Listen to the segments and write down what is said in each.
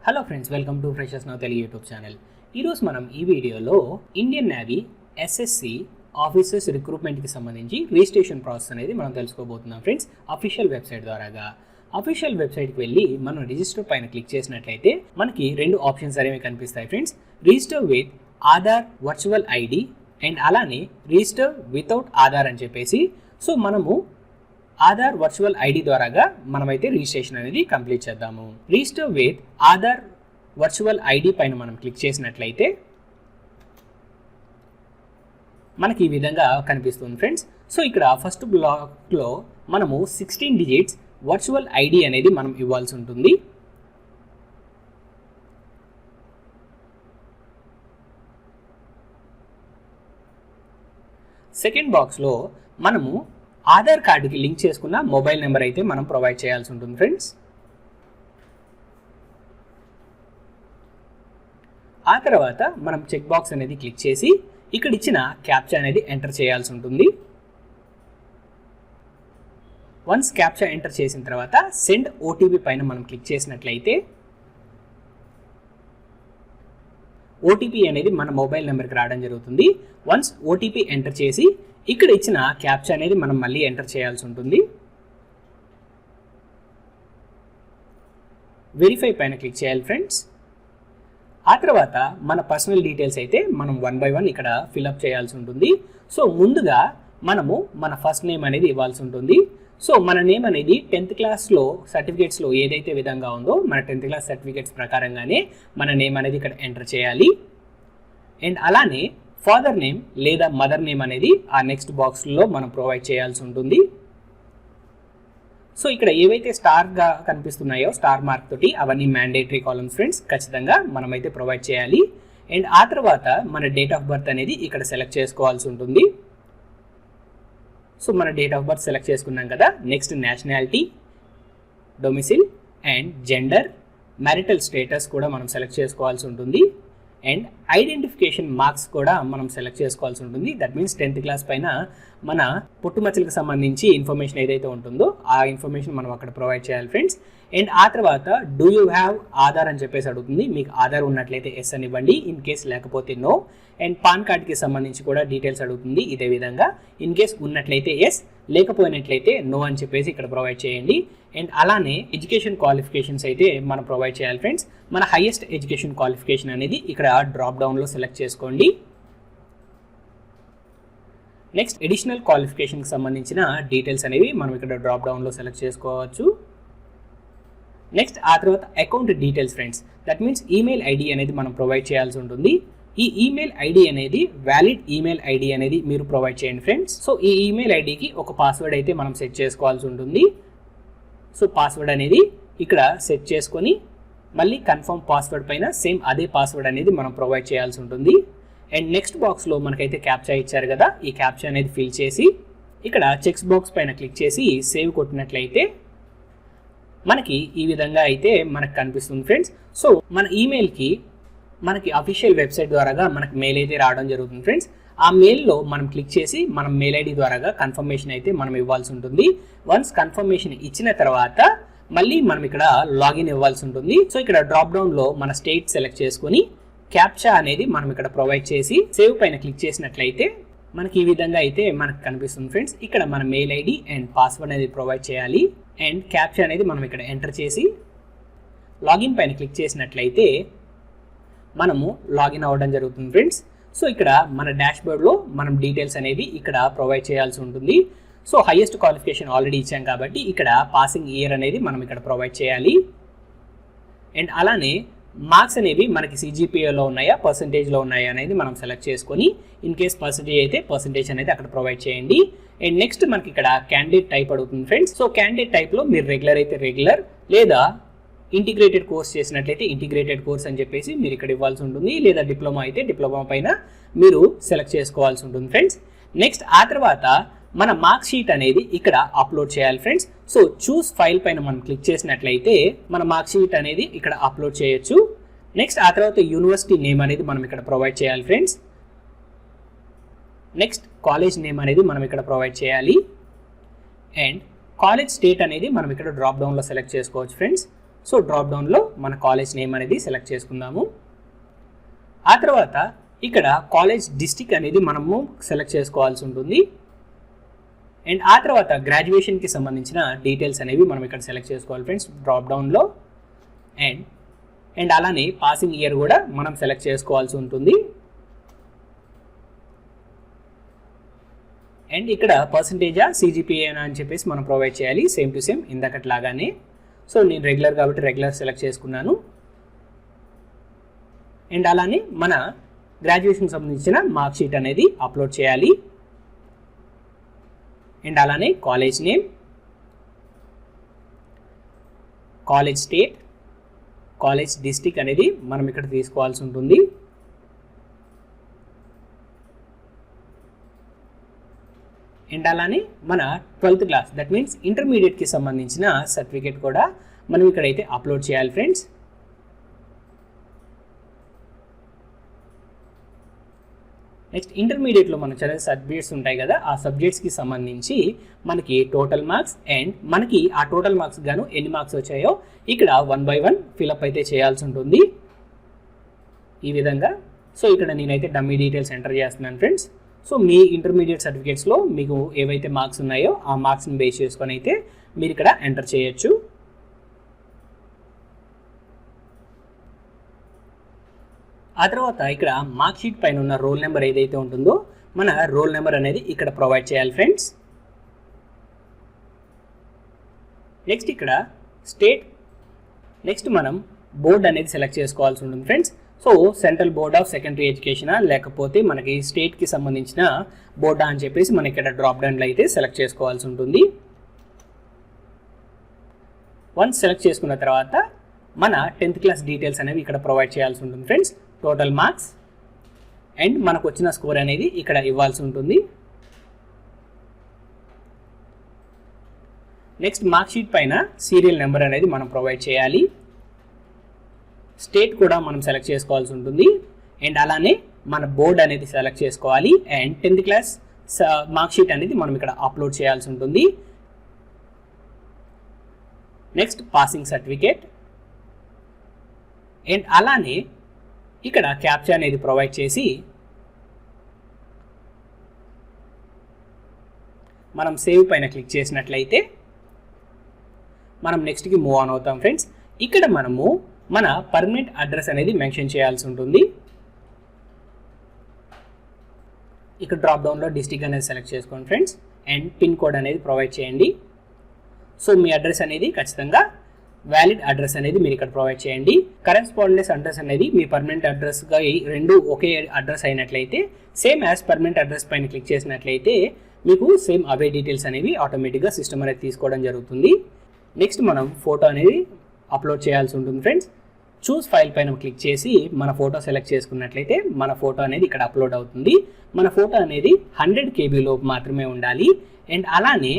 Hello friends, welcome to freshers now Telugu YouTube channel. ఈరోజు మనం ఈ వీడియోలో ఇండియన్ నేవీ SSC ఆఫీసర్స్ రిక్రూట్మెంట్కి సంబంధించి రిజిస్ట్రేషన్ ప్రాసెస్ అనేది మనం తెలుసుకోబోతున్నాం ఫ్రెండ్స్. అఫీషియల్ వెబ్సైట్ ద్వారాగా అఫీషియల్ వెబ్సైట్కి వెళ్ళి మనం రిజిస్టర్ పైన క్లిక్ చేసినట్లయితే మనకి రెండు ఆప్షన్స్ అనేవి కనిపిస్తాయి friends. Register with Aadhaar virtual ID and అలానే రిజిస్టర్ వితౌట్ ఆధార్ అని చెప్పేసి. సో మనము ఆధార్ వర్చువల్ ఐడి ద్వారాగా మనమైతే రిజిస్ట్రేషన్ అనేది కంప్లీట్ చేద్దాము. Register with Aadhaar virtual ID పైన మనం క్లిక్ చేసినట్లయితే మనకి ఈ విధంగా కనిపిస్తుంది ఫ్రెండ్స్. సో ఇక్కడ ఫస్ట్ బ్లాక్లో మనము 16 డిజిట్స్ వర్చువల్ ఐడి అనేది మనం ఇవ్వాల్సి ఉంటుంది. సెకండ్ బాక్స్లో మనము ఆధార్ కార్డుకి లింక్ చేసుకున్న మొబైల్ నెంబర్ అయితే మనం ప్రొవైడ్ చేయాల్సి ఉంటుంది ఫ్రెండ్స్. ఆ తర్వాత మనం చెక్ బాక్స్ అనేది క్లిక్ చేసి ఇక్కడ ఇచ్చిన క్యాప్చా అనేది ఎంటర్ చేయాల్సి ఉంటుంది. వన్స్ క్యాప్చా ఎంటర్ చేసిన తర్వాత సెండ్ ఓటీపీ పైన మనం క్లిక్ చేసినట్లయితే ఓటీపీ అనేది మన మొబైల్ నెంబర్కి రావడం జరుగుతుంది. వన్స్ ఓటీపీ ఎంటర్ చేసి ఇక్కడ ఇచ్చిన క్యాప్చా అనేది మనం మళ్ళీ ఎంటర్ చేయాల్సి ఉంటుంది. వెరిఫై పైన క్లిక్ చేయాలి ఫ్రెండ్స్. ఆ తర్వాత మన పర్సనల్ డీటెయిల్స్ అయితే మనం 1 by 1 ఇక్కడ ఫిల్అప్ చేయాల్సి ఉంటుంది. సో ముందుగా మనము మన ఫస్ట్ నేమ్ అనేది ఇవ్వాల్సి ఉంటుంది. సో మన నేమ్ అనేది 10th క్లాస్లో సర్టిఫికేట్స్లో ఏదైతే విధంగా ఉందో మన 10th క్లాస్ సర్టిఫికేట్స్ ప్రకారంగానే మన నేమ్ అనేది ఇక్కడ ఎంటర్ చేయాలి. అండ్ అలానే ఫాదర్ నేమ్ లేదా మదర్ నేమ్ అనేది ఆ నెక్స్ట్ బాక్స్లో మనం ప్రొవైడ్ చేయాల్సి ఉంటుంది. సో ఇక్కడ ఏవైతే స్టార్గా కనిపిస్తున్నాయో స్టార్ మార్క్ తోటి అవన్నీ మ్యాండేటరీ కాలమ్స్ ఫ్రెండ్స్, ఖచ్చితంగా మనమైతే ప్రొవైడ్ చేయాలి. అండ్ ఆ తర్వాత మన డేట్ ఆఫ్ బర్త్ అనేది ఇక్కడ సెలెక్ట్ చేసుకోవాల్సి ఉంటుంది. సో మన డేట్ ఆఫ్ బర్త్ సెలెక్ట్ చేసుకున్నాం కదా. Next nationality, domicile and gender, marital status కూడా మనం సెలెక్ట్ చేసుకోవాల్సి ఉంటుంది. అండ్ ఐడెంటిఫికేషన్ మార్క్స్ కూడా మనం సెలెక్ట్ చేసుకోవాల్సి ఉంటుంది. దట్ మీన్స్ 10th క్లాస్ పైన మన పుట్టుమచ్చలకు సంబంధించి ఇన్ఫర్మేషన్ ఏదైతే ఉంటుందో ఆ ఇన్ఫర్మేషన్ మనం అక్కడ ప్రొవైడ్ చేయాలి ఫ్రెండ్స్. అండ్ ఆ తర్వాత డూ యూ హ్యావ్ ఆధార్ అని చెప్పేసి అడుగుతుంది. మీకు ఆధార్ ఉన్నట్లయితే ఎస్ అని ఇవ్వండి, ఇన్ కేస్ లేకపోతే నో. అండ్ పాన్ కార్డ్కి సంబంధించి కూడా డీటెయిల్స్ అడుగుతుంది ఇదే విధంగా. ఇన్ కేస్ ఉన్నట్లయితే ఎస్, లేకపోయినట్లయితే నో అని చెప్పేసి ఇక్కడ ప్రొవైడ్ చేయండి. అండ్ అలానే ఎడ్యుకేషన్ క్వాలిఫికేషన్స్ అయితే మనం ప్రొవైడ్ చేయాలి ఫ్రెండ్స్. మన హైయెస్ట్ ఎడ్యుకేషన్ క్వాలిఫికేషన్ అనేది ఇక్కడ డ్రాప్ డౌన్లో సెలెక్ట్ చేసుకోండి. నెక్స్ట్ అడిషనల్ క్వాలిఫికేషన్కి సంబంధించిన డీటెయిల్స్ అనేవి మనం ఇక్కడ డ్రాప్ డౌన్లో సెలెక్ట్ చేసుకోవచ్చు. నెక్స్ట్ ఆ తర్వాత account details friends, that means email ID అనేది మనం ప్రొవైడ్ చేయాల్సి ఉంటుంది. ఈ ఈమెయిల్ ఐడి అనేది వ్యాలిడ్ ఈమెయిల్ ఐడి అనేది మీరు ప్రొవైడ్ చేయండి ఫ్రెండ్స్. సో ఈ ఈమెయిల్ ఐడికి ఒక పాస్వర్డ్ అయితే మనం సెట్ చేసుకోవాల్సి ఉంటుంది. సో పాస్వర్డ్ అనేది ఇక్కడ సెట్ చేసుకొని మళ్ళీ కన్ఫర్మ్ పాస్వర్డ్ పైన సేమ్ అదే పాస్వర్డ్ అనేది మనం ప్రొవైడ్ చేయాల్సి ఉంటుంది. అండ్ నెక్స్ట్ బాక్స్లో మనకైతే క్యాప్చా ఇచ్చారు కదా, ఈ క్యాప్చా అనేది ఫిల్ చేసి ఇక్కడ చెక్స్ బాక్స్ పైన క్లిక్ చేసి సేవ్ కొట్టినట్లయితే మనకి ఈ విధంగా అయితే మనకు కనిపిస్తుంది ఫ్రెండ్స్. సో మన ఈమెయిల్కి మనకి అఫీషియల్ వెబ్సైట్ ద్వారాగా మనకి మెయిల్ అయితే రావడం జరుగుతుంది ఫ్రెండ్స్. ఆ మెయిల్లో మనం క్లిక్ చేసి మనం మెయిల్ ఐడి ద్వారాగా కన్ఫర్మేషన్ అయితే మనం ఇవ్వాల్సి ఉంటుంది. వన్స్ కన్ఫర్మేషన్ ఇచ్చిన తర్వాత మళ్ళీ మనం ఇక్కడ లాగిన్ ఇవ్వాల్సి ఉంటుంది. సో ఇక్కడ డ్రాప్ డౌన్లో మన స్టేట్ సెలెక్ట్ చేసుకొని క్యాప్చా అనేది మనం ఇక్కడ ప్రొవైడ్ చేసి సేవ్ పైన క్లిక్ చేసినట్లయితే మనకి ఈ విధంగా అయితే మనకు కనిపిస్తుంది ఫ్రెండ్స్. ఇక్కడ మన మెయిల్ ఐడి అండ్ పాస్వర్డ్ అనేది ప్రొవైడ్ చేయాలి. అండ్ క్యాప్చా అనేది మనం ఇక్కడ ఎంటర్ చేసి లాగిన్ పైన క్లిక్ చేసినట్లయితే మనము లాగిన్ అవ్వడం జరుగుతుంది ఫ్రెండ్స్. సో ఇక్కడ మన డాష్బోర్డ్లో మనం డీటెయిల్స్ అనేవి ఇక్కడ ప్రొవైడ్ చేయాల్సి ఉంటుంది. సో హైయెస్ట్ క్వాలిఫికేషన్ ఆల్రెడీ ఇచ్చాం కాబట్టి ఇక్కడ పాసింగ్ ఇయర్ అనేది మనం ఇక్కడ ప్రొవైడ్ చేయాలి. అండ్ అలానే మార్క్స్ అనేవి మనకి CGPAలో ఉన్నాయా పర్సంటేజ్లో ఉన్నాయా అనేది మనం సెలెక్ట్ చేసుకొని ఇన్ కేస్ పర్సంటేజ్ అయితే పర్సంటేజ్ అనేది అక్కడ ప్రొవైడ్ చేయండి. అండ్ నెక్స్ట్ మనకి ఇక్కడ క్యాండిడేట్ టైప్ అడుగుతుంది ఫ్రెండ్స్. సో క్యాండిడేట్ టైప్లో మీరు రెగ్యులర్ అయితే రెగ్యులర్, లేదా ఇంటిగ్రేటెడ్ కోర్స్ చేసినట్లయితే ఇంటిగ్రేటెడ్ కోర్స్ అని చెప్పేసి మీరు ఇక్కడ ఇవ్వాల్సి ఉంటుంది. లేదా డిప్లొమా అయితే డిప్లొమా పైన మీరు సెలెక్ట్ చేసుకోవాల్సి ఉంటుంది ఫ్రెండ్స్. నెక్స్ట్ ఆ తర్వాత మన మార్క్ షీట్ అనేది ఇక్కడ అప్లోడ్ చేయాలి ఫ్రెండ్స్. సో చూస్ ఫైల్ పైన మనం క్లిక్ చేసినట్లయితే మన మార్క్ షీట్ అనేది ఇక్కడ అప్లోడ్ చేయొచ్చు. నెక్స్ట్ ఆ తర్వాత యూనివర్సిటీ నేమ్ అనేది మనం ఇక్కడ ప్రొవైడ్ చేయాలి ఫ్రెండ్స్. నెక్స్ట్ కాలేజ్ నేమ్ అనేది మనం ఇక్కడ ప్రొవైడ్ చేయాలి. అండ్ కాలేజ్ స్టేట్ అనేది మనం ఇక్కడ డ్రాప్ డౌన్లో సెలెక్ట్ చేసుకోవచ్చు ఫ్రెండ్స్. సో డ్రాప్ డౌన్లో మన కాలేజ్ నేమ్ అనేది సెలెక్ట్ చేసుకుందాము. ఆ తర్వాత ఇక్కడ కాలేజ్ డిస్ట్రిక్ట్ అనేది మనము సెలెక్ట్ చేసుకోవాల్సి ఉంటుంది. అండ్ ఆ తర్వాత గ్రాడ్యుయేషన్కి సంబంధించిన డీటెయిల్స్ అనేవి మనం ఇక్కడ సెలెక్ట్ చేసుకోవాలి ఫ్రెండ్స్ డ్రాప్ డౌన్లో. అండ్ అలానే పాసింగ్ ఇయర్ కూడా మనం సెలెక్ట్ చేసుకోవాల్సి ఉంటుంది. అండ్ ఇక్కడ పర్సంటేజా సిజిపిఏ అని చెప్పేసి మనం ప్రొవైడ్ చేయాలి, సేమ్ టు సేమ్ ఇందాకట్లాగానే. సో నేను రెగ్యులర్ కాబట్టి రెగ్యులర్ సెలెక్ట్ చేసుకున్నాను. అండ్ అలానే మన గ్రాడ్యుయేషన్కి సంబంధించిన మార్క్ షీట్ అనేది అప్లోడ్ చేయాలి. అండ్ అలానే college name, college state, college district అనేది మనం ఇక్కడ తీసుకోవాల్సి ఉంటుంది. అండ్ అలానే మన 12th క్లాస్ దట్ మీన్స్ ఇంటర్మీడియట్కి సంబంధించిన సర్టిఫికేట్ కూడా మనం ఇక్కడైతే అప్లోడ్ చేయాలి ఫ్రెండ్స్. నెక్స్ట్ ఇంటర్మీడియట్లో మనం చదివే సబ్జెక్ట్స్ ఉంటాయి కదా, ఆ సబ్జెక్ట్స్కి సంబంధించి మనకి టోటల్ మార్క్స్ అండ్ మనకి ఆ టోటల్ మార్క్స్ గాను ఎన్ని మార్క్స్ వచ్చాయో ఇక్కడ 1 by 1 ఫిలప్ అయితే చేయాల్సి ఉంటుంది ఈ విధంగా. సో ఇక్కడ నేనైతే డమ్మీ డీటెయిల్స్ ఎంటర్ చేస్తున్నాను ఫ్రెండ్స్. సో మీ ఇంటర్మీడియట్ సర్టిఫికేట్స్లో మీకు ఏవైతే మార్క్స్ ఉన్నాయో ఆ మార్క్స్ని బేస్ చేసుకొని అయితే మీరు ఇక్కడ ఎంటర్ చేయొచ్చు. ఆ తర్వాత ఇక్కడ మార్క్ షీట్ పైన ఉన్న రోల్ నెంబర్ ఏదైతే ఉంటుందో మన రోల్ నెంబర్ అనేది ఇక్కడ ప్రొవైడ్ చేయాలి ఫ్రెండ్స్. నెక్స్ట్ ఇక్కడ స్టేట్, నెక్స్ట్ మనం బోర్డ్ అనేది సెలెక్ట్ చేసుకోవాల్సి ఉంటుంది friends. So central board of secondary ఎడ్యుకేషనా లేకపోతే మనకి స్టేట్కి సంబంధించిన బోర్డా అని చెప్పేసి మనం ఇక్కడ డ్రాప్ డౌన్లో అయితే సెలెక్ట్ చేసుకోవాల్సి ఉంటుంది. వన్స్ సెలెక్ట్ చేసుకున్న తర్వాత మన 10th క్లాస్ డీటెయిల్స్ అనేవి ఇక్కడ ప్రొవైడ్ చేయాల్సి ఉంటుంది ఫ్రెండ్స్. టోటల్ మార్క్స్ అండ్ మనకు వచ్చిన స్కోర్ అనేది ఇక్కడ ఇవ్వాల్సి ఉంటుంది. నెక్స్ట్ మార్క్ షీట్ పైన సీరియల్ నెంబర్ అనేది మనం ప్రొవైడ్ చేయాలి. స్టేట్ కూడా మనం సెలెక్ట్ చేసుకోవాల్సి ఉంటుంది. అండ్ అలానే మన బోర్డ్ అనేది సెలెక్ట్ చేసుకోవాలి. And 10th class mark sheet అనేది మనం ఇక్కడ అప్లోడ్ చేయాల్సి ఉంటుంది. నెక్స్ట్ పాసింగ్ సర్టిఫికేట్ అండ్ అలానే ఇక్కడ క్యాప్చా అనేది ప్రొవైడ్ చేసి మనం సేవ్ పైన క్లిక్ చేసినట్లయితే మనం నెక్స్ట్కి మూవ్ ఆన్ అవుతాం ఫ్రెండ్స్. ఇక్కడ మనము మన పర్మనెంట్ అడ్రస్ అనేది మెన్షన్ చేయాల్సి ఉంటుంది. ఇక్కడ డ్రాప్ డౌన్లో డిస్ట్రిక్ట్ అనేది సెలెక్ట్ చేసుకోండి ఫ్రెండ్స్. అండ్ పిన్ కోడ్ అనేది ప్రొవైడ్ చేయండి. సో మీ అడ్రస్ అనేది ఖచ్చితంగా వ్యాలిడ్ అడ్రస్ అనేది మీరు ఇక్కడ ప్రొవైడ్ చేయండి. కరెస్పాండెన్స్ అడ్రస్ అనేది మీ పర్మనెంట్ అడ్రస్గా రెండు ఒకే అడ్రస్ అయినట్లయితే సేమ్ యాజ్ పర్మనెంట్ అడ్రస్ పైన క్లిక్ చేసినట్లయితే మీకు సేమ్ అవే డీటెయిల్స్ అనేవి ఆటోమేటిక్గా సిస్టమ్ అనేది తీసుకోవడం జరుగుతుంది. నెక్స్ట్ మనం ఫోటో అనేది అప్లోడ్ చేయాల్సి ఉంటుంది ఫ్రెండ్స్. చూస్ ఫైల్ పైన క్లిక్ చేసి మన ఫోటో సెలెక్ట్ చేసుకున్నట్లయితే మన ఫోటో అనేది ఇక్కడ అప్లోడ్ అవుతుంది. మన ఫోటో అనేది 100 KB లోపు మాత్రమే ఉండాలి. అండ్ అలానే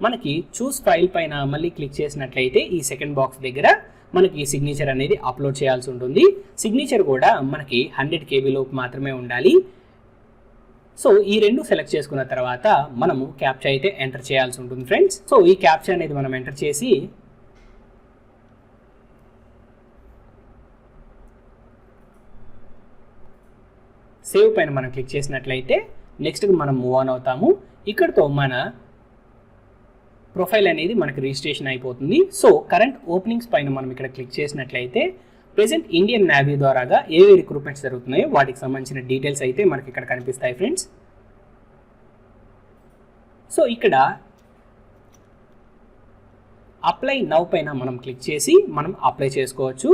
మనకి చూస్ ఫైల్ పైన మళ్ళీ క్లిక్ చేసినట్లయితే ఈ సెకండ్ బాక్స్ దగ్గర మనకి సిగ్నేచర్ అనేది అప్లోడ్ చేయాల్సి ఉంటుంది. సిగ్నేచర్ కూడా మనకి 100 KB లోపు మాత్రమే ఉండాలి. సో ఈ రెండు సెలెక్ట్ చేసుకున్న తర్వాత మనము క్యాప్చా అయితే ఎంటర్ చేయాల్సి ఉంటుంది ఫ్రెండ్స్. సో ఈ క్యాప్చా అనేది మనం ఎంటర్ చేసి సేవ్ పైన మనం క్లిక్ చేసినట్లయితే నెక్స్ట్కి మనం మూవ్ ఆన్ అవుతాము. ఇక్కడతో మన ప్రొఫైల్ అనేది మనకి రిజిస్ట్రేషన్ అయిపోతుంది. సో కరెంట్ ఓపెనింగ్స్ పైన మనం ఇక్కడ క్లిక్ చేసినట్లయితే ప్రెజెంట్ ఇండియన్ నేవీ ద్వారాగా ఏవే రిక్రూట్మెంట్స్ జరుగుతున్నాయో వాటికి సంబంధించిన డీటెయిల్స్ అయితే మనకి ఇక్కడ కనిపిస్తాయి ఫ్రెండ్స్. సో ఇక్కడ అప్లై నౌ పైన మనం క్లిక్ చేసి మనం అప్లై చేసుకోవచ్చు.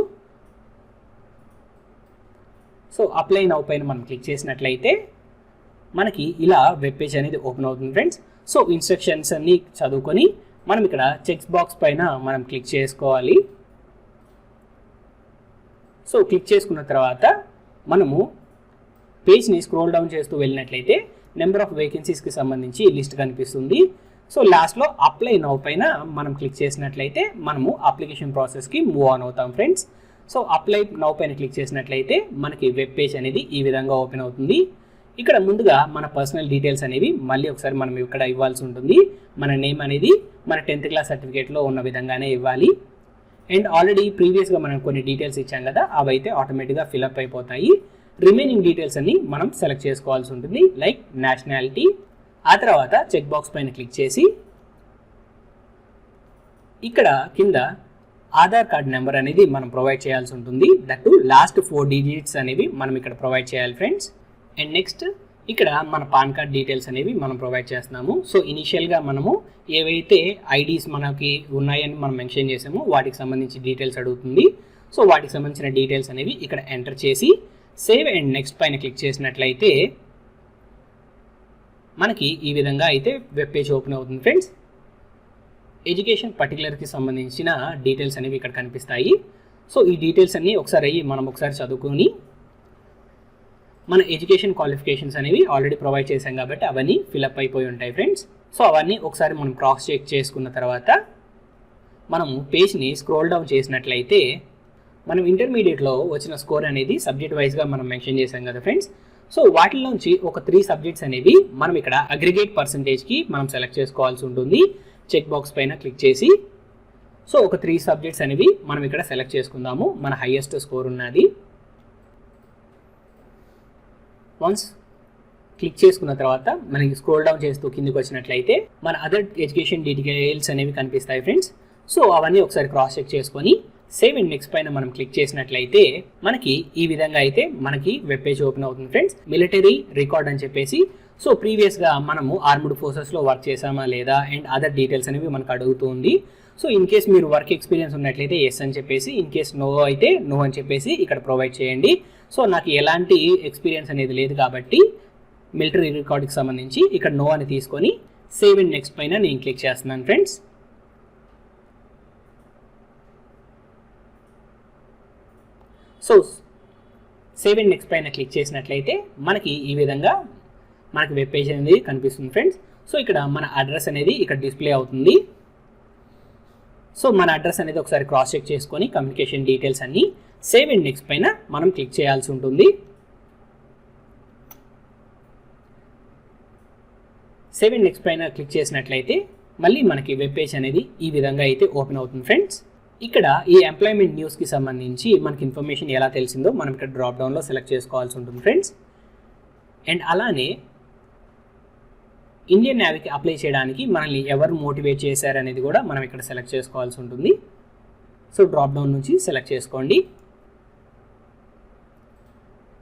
సో అప్లై నౌ పైన మనం క్లిక్ చేసినట్లయితే మనకి ఇలా వెబ్ పేజ్ అనేది ఓపెన్ అవుతుంది ఫ్రెండ్స్. సో ఇన్స్ట్రక్షన్స్ అన్ని చదువుకొని మనం ఇక్కడ చెక్ బాక్స్ పైన మనం క్లిక్ చేసుకోవాలి. సో క్లిక్ చేసుకున్న తర్వాత మనము పేజ్ని స్క్రోల్ డౌన్ చేస్తూ వెళ్ళినట్లయితే నెంబర్ ఆఫ్ వేకెన్సీస్కి సంబంధించి లిస్ట్ కనిపిస్తుంది. సో లాస్ట్లో అప్లై నౌ పైన మనం క్లిక్ చేసినట్లయితే మనము అప్లికేషన్ ప్రాసెస్కి మూవ్ ఆన్ అవుతాం ఫ్రెండ్స్. సో అప్లై నౌ పైన క్లిక్ చేసినట్లయితే మనకి వెబ్ పేజ్ అనేది ఈ విధంగా ఓపెన్ అవుతుంది. ఇక్కడ ముందుగా మన పర్సనల్ డీటెయిల్స్ అనేవి మళ్ళీ ఒకసారి మనం ఇక్కడ ఇవ్వాల్సి ఉంటుంది. మన నేమ్ అనేది మన 10th క్లాస్ సర్టిఫికేట్లో ఉన్న విధంగానే ఇవ్వాలి. అండ్ ఆల్రెడీ ప్రీవియస్గా మనం కొన్ని డీటెయిల్స్ ఇచ్చాం కదా, అవి అయితే ఆటోమేటిక్గా ఫిల్అప్ అయిపోతాయి. రిమైనింగ్ డీటెయిల్స్ అన్ని మనం సెలెక్ట్ చేసుకోవాల్సి ఉంటుంది, లైక్ నేషనాలిటీ. ఆ తర్వాత చెక్ బాక్స్ పైన క్లిక్ చేసి ఇక్కడ కింద ఆధార్ కార్డ్ నెంబర్ అనేది మనం ప్రొవైడ్ చేయాల్సి ఉంటుంది. దట్ లాస్ట్ 4 డిజిట్స్ అనేవి మనం ఇక్కడ ప్రొవైడ్ చేయాలి ఫ్రెండ్స్. అండ్ నెక్స్ట్ ఇక్కడ మన పాన్ కార్డ్ డీటెయిల్స్ అనేవి మనం ప్రొవైడ్ చేస్తున్నాము. సో ఇనిషియల్గా మనము ఏవైతే ఐడీస్ మనకి ఉన్నాయని మనం మెన్షన్ చేసామో వాటికి సంబంధించి డీటెయిల్స్ అడుగుతుంది. సో వాటికి సంబంధించిన డీటెయిల్స్ అనేవి ఇక్కడ ఎంటర్ చేసి సేవ్ అండ్ నెక్స్ట్ పైన క్లిక్ చేసినట్లయితే మనకి ఈ విధంగా అయితే వెబ్ పేజ్ ఓపెన్ అవుతుంది ఫ్రెండ్స్. ఎడ్యుకేషన్ పర్టికులర్కి సంబంధించిన డీటెయిల్స్ అనేవి ఇక్కడ కనిపిస్తాయి. సో ఈ డీటెయిల్స్ అన్నీ మనం ఒకసారి చదువుకొని మన ఎడ్యుకేషన్ క్వాలిఫికేషన్స్ అనేవి ఆల్రెడీ ప్రొవైడ్ చేశాం కాబట్టి అవన్నీ ఫిల్అప్ అయిపోయి ఉంటాయి ఫ్రెండ్స్. సో అవన్నీ ఒకసారి మనం క్రాస్ చెక్ చేసుకున్న తర్వాత మనం పేజ్ని స్క్రోల్ డౌన్ చేసినట్లయితే మనం ఇంటర్మీడియట్లో వచ్చిన స్కోర్ అనేది సబ్జెక్ట్ వైజ్గా మనం మెన్షన్ చేశాం కదా ఫ్రెండ్స్. సో వాటిలోంచి ఒక 3 సబ్జెక్ట్స్ అనేవి మనం ఇక్కడ అగ్రిగేట్ పర్సంటేజ్కి మనం సెలెక్ట్ చేసుకోవాల్సి ఉంటుంది. చెక్ బాక్స్ పైన క్లిక్ చేసి సో ఒక 3 సబ్జెక్ట్స్ అనేవి మనం ఇక్కడ సెలెక్ట్ చేసుకుందాము. మన హైయెస్ట్ స్కోర్ ఉన్నది. వన్స్ క్లిక్ చేసుకున్న తర్వాత మనకి స్క్రోల్ డౌన్ చేస్తూ కిందికి వచ్చినట్లయితే మన అదర్ ఎడ్యుకేషన్ డీటెయిల్స్ అనేవి కనిపిస్తాయి ఫ్రెండ్స్. సో అవన్నీ ఒకసారి క్రాస్ చెక్ చేసుకొని సేవ్ అండ్ నెక్స్ట్ పైన మనం క్లిక్ చేసినట్లయితే మనకి ఈ విధంగా అయితే మనకి వెబ్ పేజ్ ఓపెన్ అవుతుంది ఫ్రెండ్స్. మిలిటరీ రికార్డ్ అని చెప్పేసి, సో ప్రీవియస్గా మనము ఆర్మ్డ్ ఫోర్సెస్లో వర్క్ చేసామా లేదా అండ్ అదర్ డీటెయిల్స్ అనేవి మనకు అడుగుతుంది. సో ఇన్ కేస్ మీరు వర్క్ ఎక్స్పీరియన్స్ ఉన్నట్లయితే ఎస్ అని చెప్పేసి, ఇన్ కేస్ నో అయితే నో అని చెప్పేసి ఇక్కడ ప్రొవైడ్ చేయండి. సో నాకు ఎలాంటి ఎక్స్పీరియన్స్ అనేది లేదు కాబట్టి మిలిటరీ రికార్డ్కి సంబంధించి ఇక్కడ నో అని తీసుకొని సేవ్ అండ్ నెక్స్ట్ పైన నేను క్లిక్ చేస్తున్నాను friends. So save and next పైన క్లిక్ చేసినట్లయితే మనకి ఈ విధంగా మనకి వెబ్ పేజ్ అనేది కనిపిస్తుంది ఫ్రెండ్స్. సో ఇక్కడ మన అడ్రస్ అనేది ఇక్కడ డిస్ప్లే అవుతుంది. సో మన అడ్రస్ అనేది ఒకసారి క్రాస్ చెక్ చేసుకొని కమ్యూనికేషన్ డీటెయిల్స్ అన్ని సేవ్ అండ్ నెక్స్ట్ పైన మనం క్లిక్ చేయాల్సి ఉంటుంది. సేవ్ అండ్ నెక్స్ట్ పైన క్లిక్ చేసినట్లయితే మళ్ళీ మనకి వెబ్ పేజ్ అనేది ఈ విధంగా అయితే ఓపెన్ అవుతుంది ఫ్రెండ్స్. ఇక్కడ ఈ ఎంప్లాయ్మెంట్ న్యూస్కి సంబంధించి మనకి ఇన్ఫర్మేషన్ ఎలా తెలిసిందో మనం ఇక్కడ డ్రాప్ డౌన్లో సెలెక్ట్ చేసుకోవాల్సి ఉంటుంది ఫ్రెండ్స్. అండ్ అలానే ఇండియన్ నేవీకి అప్లై చేయడానికి మనల్ని ఎవరు మోటివేట్ చేశారనేది కూడా మనం ఇక్కడ సెలెక్ట్ చేసుకోవాల్సి ఉంటుంది. సో డ్రాప్ డౌన్ నుంచి సెలెక్ట్ చేసుకోండి.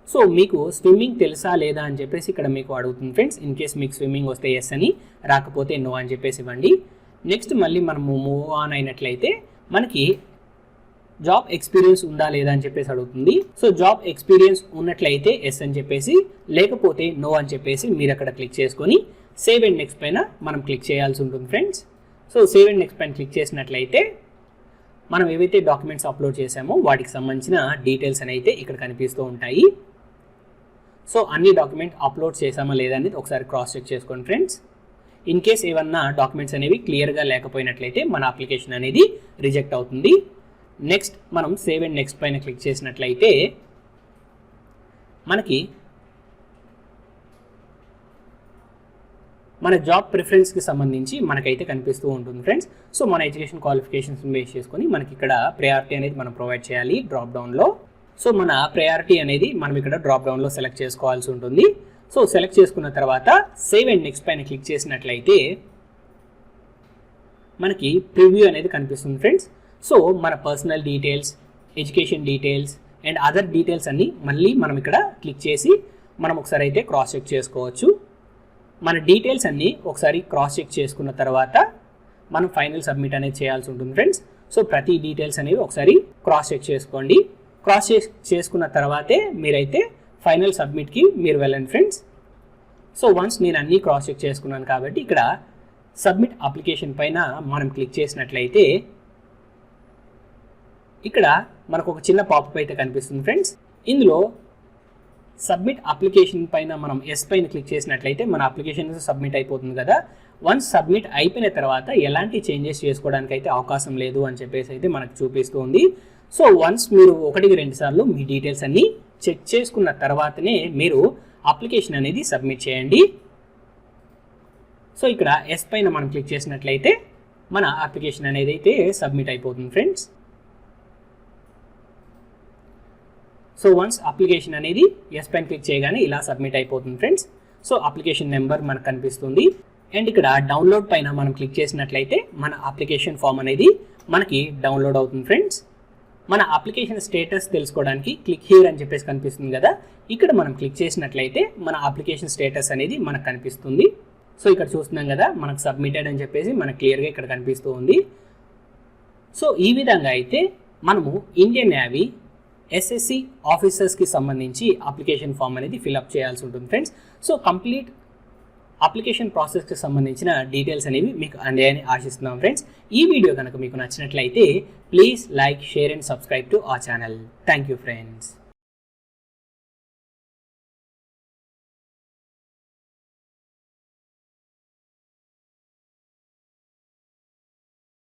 సో మీకు స్విమ్మింగ్ తెలుసా లేదా అని చెప్పేసి ఇక్కడ మీకు అడుగుతుంది ఫ్రెండ్స్. ఇన్ కేస్ మీకు స్విమ్మింగ్ వస్తే ఎస్ అని, రాకపోతే నో అని చెప్పేసి ఇవ్వండి. నెక్స్ట్ మళ్ళీ మనము మూవ్ ఆన్ అయినట్లయితే మనకి జాబ్ ఎక్స్పీరియన్స్ ఉందా లేదా అని చెప్పేసి అడుగుతుంది. సో జాబ్ ఎక్స్పీరియన్స్ ఉన్నట్లయితే ఎస్ అని చెప్పేసి, లేకపోతే నో అని చెప్పేసి మీరు అక్కడ క్లిక్ చేసుకొని సేవ్ అండ్ నెక్స్ట్ పైన మనం క్లిక్ చేయాల్సి ఉంటుంది friends. So save and next పైన క్లిక్ చేసినట్లయితే మనం ఏవైతే డాక్యుమెంట్స్ అప్లోడ్ చేసామో వాటికి సంబంధించిన డీటెయిల్స్ అయితే ఇక్కడ కనిపిస్తూ ఉంటాయి. సో అన్ని డాక్యుమెంట్ అప్లోడ్ చేసామా లేదా అనేది ఒకసారి క్రాస్ చెక్ చేసుకోండి ఫ్రెండ్స్. ఇన్ కేస్ ఏమన్నా డాక్యుమెంట్స్ అనేవి క్లియర్గా లేకపోయినట్లయితే మన అప్లికేషన్ అనేది రిజెక్ట్ అవుతుంది. నెక్స్ట్ మనం సేవ్ అండ్ నెక్స్ట్ పైన క్లిక్ చేసినట్లయితే మనకి మన జాబ్ ప్రిఫరెన్స్కి సంబంధించి మనకైతే కనిపిస్తూ ఉంటుంది ఫ్రెండ్స్. సో మన ఎడ్యుకేషన్ క్వాలిఫికేషన్స్ బేస్ చేసుకొని మనకి ఇక్కడ ప్రయారిటీ అనేది మనం ప్రొవైడ్ చేయాలి డ్రాప్ డౌన్లో. సో మన ప్రయారిటీ అనేది మనం ఇక్కడ డ్రాప్ డౌన్లో సెలెక్ట్ చేసుకోవాల్సి ఉంటుంది. సో సెలెక్ట్ చేసుకున్న తర్వాత సేవ్ అండ్ నెక్స్ట్ పైన క్లిక్ చేసినట్లయితే మనకి ప్రివ్యూ అనేది కనిపిస్తుంది ఫ్రెండ్స్. సో మన personal details, education details and other details అన్నీ మళ్ళీ మనం ఇక్కడ క్లిక్ చేసి మనం ఒకసారి అయితే క్రాస్ చెక్ చేసుకోవచ్చు. మన డీటెయిల్స్ అన్నీ ఒకసారి క్రాస్ చెక్ చేసుకున్న తర్వాత మనం ఫైనల్ సబ్మిట్ అనేది చేయాల్సి ఉంటుంది ఫ్రెండ్స్. సో ప్రతి డీటెయిల్స్ అనేవి ఒకసారి క్రాస్ చెక్ చేసుకోండి. క్రాస్ చెక్ చేసుకున్న తర్వాతే మీరైతే ఫైనల్ సబ్మిట్కి మీరు వెళ్ళండి ఫ్రెండ్స్. సో వన్స్ నేను అన్నీ క్రాస్ చెక్ చేసుకున్నాను కాబట్టి ఇక్కడ సబ్మిట్ అప్లికేషన్ పైన మనం క్లిక్ చేసినట్లయితే ఇక్కడ మనకు ఒక చిన్న పాపప్ అయితే కనిపిస్తుంది ఫ్రెండ్స్. ఇందులో సబ్మిట్ అప్లికేషన్ పైన మనం ఎస్ పైన క్లిక్ చేసినట్లయితే మన అప్లికేషన్ సబ్మిట్ అయిపోతుంది కదా. వన్స్ సబ్మిట్ అయిపోయిన తర్వాత ఎలాంటి చేంజెస్ చేసుకోవడానికి అయితే అవకాశం లేదు అని చెప్పేసి అయితే మనకు చూపిస్తుంది. సో వన్స్ మీరు 1-2 సార్లు మీ డీటెయిల్స్ అన్నీ చెక్ చేసుకున్న తర్వాతనే మీరు అప్లికేషన్ అనేది సబ్మిట్ చేయండి. సో ఇక్కడ ఎస్ పైన మనం క్లిక్ చేసినట్లయితే మన అప్లికేషన్ అనేది అయితే సబ్మిట్ అయిపోతుంది ఫ్రెండ్స్. సో వన్స్ అప్లికేషన్ అనేది ఎస్ పైన క్లిక్ చేయగానే ఇలా సబ్మిట్ అయిపోతుంది ఫ్రెండ్స్. సో అప్లికేషన్ నెంబర్ మనకు కనిపిస్తుంది. అండ్ ఇక్కడ డౌన్లోడ్ పైన మనం క్లిక్ చేసినట్లయితే మన అప్లికేషన్ ఫామ్ అనేది మనకి డౌన్లోడ్ అవుతుంది ఫ్రెండ్స్. మన అప్లికేషన్ స్టేటస్ తెలుసుకోవడానికి క్లిక్ హియర్ అని చెప్పేసి కనిపిస్తుంది కదా, ఇక్కడ మనం క్లిక్ చేసినట్లయితే మన అప్లికేషన్ స్టేటస్ అనేది మనకు కనిపిస్తుంది. సో ఇక్కడ చూస్తున్నాం కదా, మనకు సబ్మిటెడ్ అని చెప్పేసి మనకు క్లియర్గా ఇక్కడ కనిపిస్తూ ఉంది. సో ఈ విధంగా అయితే మనము ఇండియన్ నేవీ SSC ఆఫీసర్స్కి సంబంధించి అప్లికేషన్ ఫామ్ అనేది ఫిల్అప్ చేయాల్సి ఉంటుంది ఫ్రెండ్స్. సో కంప్లీట్ అప్లికేషన్ ప్రాసెస్కి సంబంధించిన డీటెయిల్స్ అనేవి మీకు అందాయని ఆశిస్తున్నాం ఫ్రెండ్స్. ఈ వీడియో కనుక మీకు నచ్చినట్లయితే please like, share and subscribe to our channel. Thank you friends.